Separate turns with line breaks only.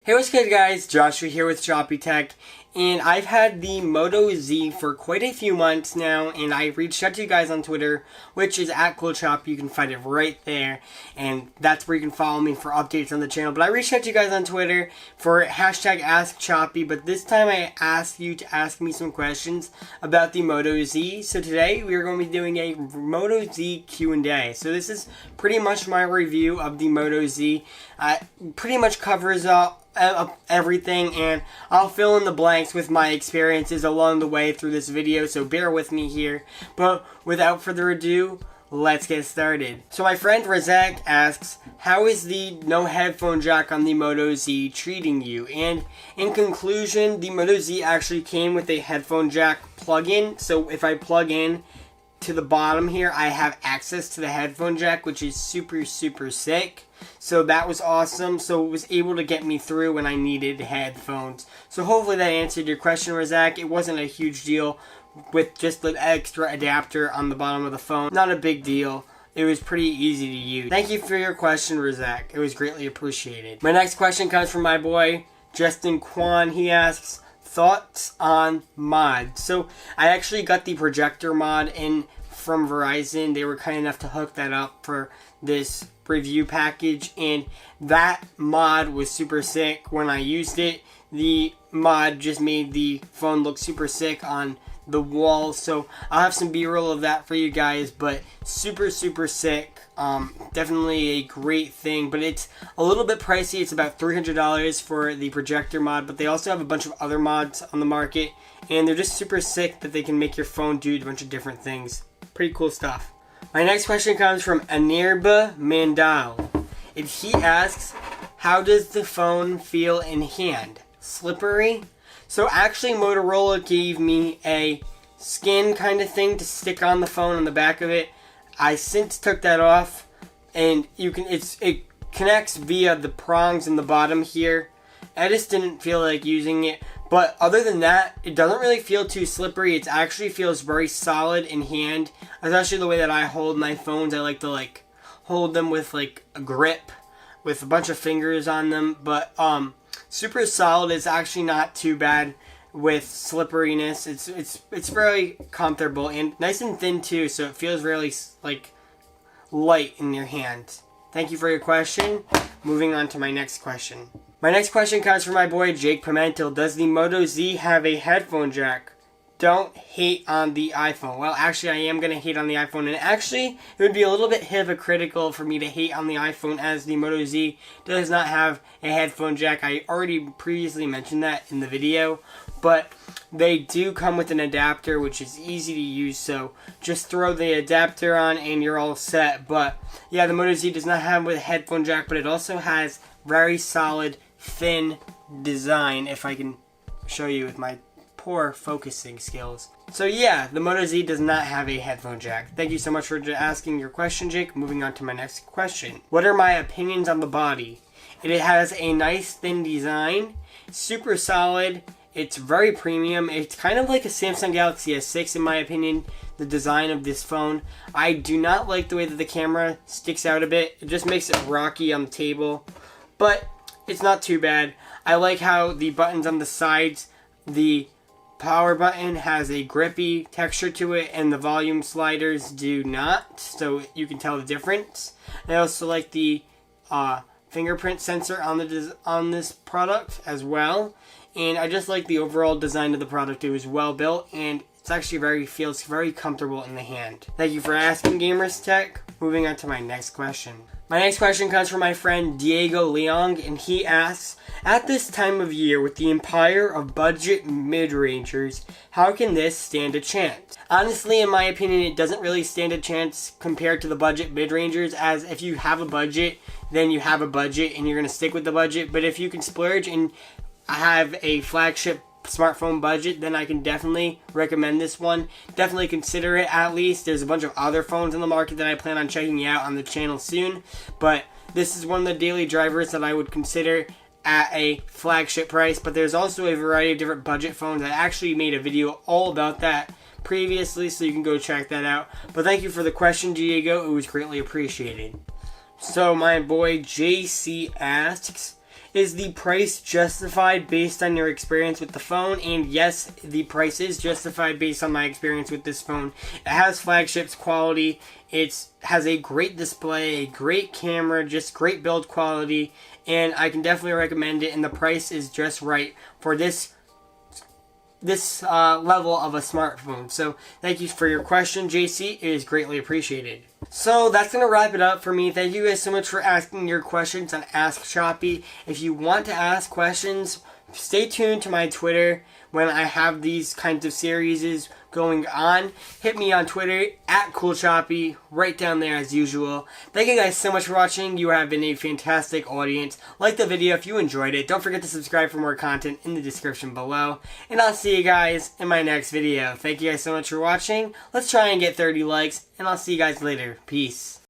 Hey, what's good guys? Joshua here with Chopy Tech, and I've had the Moto Z for quite a few months now, and I reached out to you guys on Twitter, which is @Chopy. You can find it right there, and that's where you can follow me for updates on the channel. But I reached out to you guys on Twitter for #AskChopy, but this time I asked you to ask me some questions about the Moto Z. So today we are going to be doing a Moto Z Q&A. So this is pretty much my review of the Moto Z. Pretty much covers up everything, and I'll fill in the blanks with my experiences along the way through this video, so bear with me here. But without further ado, let's get started. So my friend Razak asks, how is the no headphone jack on the Moto Z treating you? And in conclusion, the Moto Z actually came with a headphone jack plug-in, so if I plug in to the bottom here, I have access to the headphone jack, which is super sick. So that was awesome. So it was able to get me through when I needed headphones. So hopefully that answered your question, Razak. It wasn't a huge deal with just the extra adapter on the bottom of the phone. Not a big deal. It was pretty easy to use. Thank you for your question, Razak. It was greatly appreciated. My next question comes from my boy, Justin Kwan. He asks, thoughts on mod. So I actually got the Projector Mod in from Verizon. They were kind enough to hook that up for this review package, and that mod was super sick when I used it. The mod just made the phone look super sick on the wall, so I'll have some b-roll of that for you guys, but super sick. Definitely a great thing, but it's a little bit pricey. It's about $300 for the Projector Mod, but they also have a bunch of other mods on the market, and they're just super sick that they can make your phone do a bunch of different things. Pretty cool stuff. My next question comes from Anirba Mandal, and he asks, how does the phone feel in hand? Slippery? So actually Motorola gave me a skin kind of thing to stick on the phone on the back of it. I since took that off, and it connects via the prongs in the bottom here. I just didn't feel like using it, but other than that, it doesn't really feel too slippery. It actually feels very solid in hand, especially the way that I hold my phones. I like to hold them with a grip with a bunch of fingers on them, but super solid. It's actually not too bad with slipperiness. It's very comfortable and nice and thin too, so it feels really light in your hand. Thank you for your question. Moving on to my next question. My next question comes from my boy Jake Pimentel. Does the Moto Z have a headphone jack? Don't hate on the iPhone. Well, actually, I am going to hate on the iPhone. And actually, it would be a little bit hypocritical for me to hate on the iPhone, as the Moto Z does not have a headphone jack. I already previously mentioned that in the video. But they do come with an adapter, which is easy to use. So just throw the adapter on and you're all set. But yeah, the Moto Z does not have a headphone jack, but it also has very solid, thin design, if I can show you with my poor focusing skills. So yeah, the Moto Z does not have a headphone jack. Thank you so much for asking your question, Jake. Moving on to my next question. What are my opinions on the body? It has a nice thin design, super solid. It's very premium. It's kind of like a Samsung Galaxy S6 in my opinion, the design of this phone. I do not like the way that the camera sticks out a bit. It just makes it rocky on the table, but it's not too bad. I like how the buttons on the sides, the power button has a grippy texture to it, and the volume sliders do not, so you can tell the difference. I also like the fingerprint sensor on this product as well, and I just like the overall design of the product. It was well built, and it's actually feels very comfortable in the hand. Thank you for asking, Gamers Tech. Moving on to my next question. My next question comes from my friend Diego Leong, and he asks, at this time of year with the empire of budget mid-rangers, how can this stand a chance? Honestly, in my opinion, it doesn't really stand a chance compared to the budget mid-rangers, as if you have a budget, then you have a budget and you're going to stick with the budget. But if you can splurge and have a flagship smartphone budget, then I can definitely recommend this one. Definitely consider it at least. There's a bunch of other phones in the market that I plan on checking out on the channel soon, but this is one of the daily drivers that I would consider at a flagship price. But there's also a variety of different budget phones. I actually made a video all about that previously, so you can go check that out. But thank you for the question, Diego. It was greatly appreciated. So my boy JC asks, is the price justified based on your experience with the phone? And yes, the price is justified based on my experience with this phone. It has flagship's quality. It has a great display, a great camera, just great build quality, and I can definitely recommend it, and the price is just right for this level of a smartphone. So thank you for your question, JC. It is greatly appreciated. So that's going to wrap it up for me. Thank you guys so much for asking your questions on AskChopy. If you want to ask questions, stay tuned to my Twitter when I have these kinds of series going on. Hit me on Twitter at CoolChopy, right down there as usual. Thank you guys so much for watching. You have been a fantastic audience. Like the video if you enjoyed it. Don't forget to subscribe for more content in the description below. And I'll see you guys in my next video. Thank you guys so much for watching. Let's try and get 30 likes, and I'll see you guys later. Peace.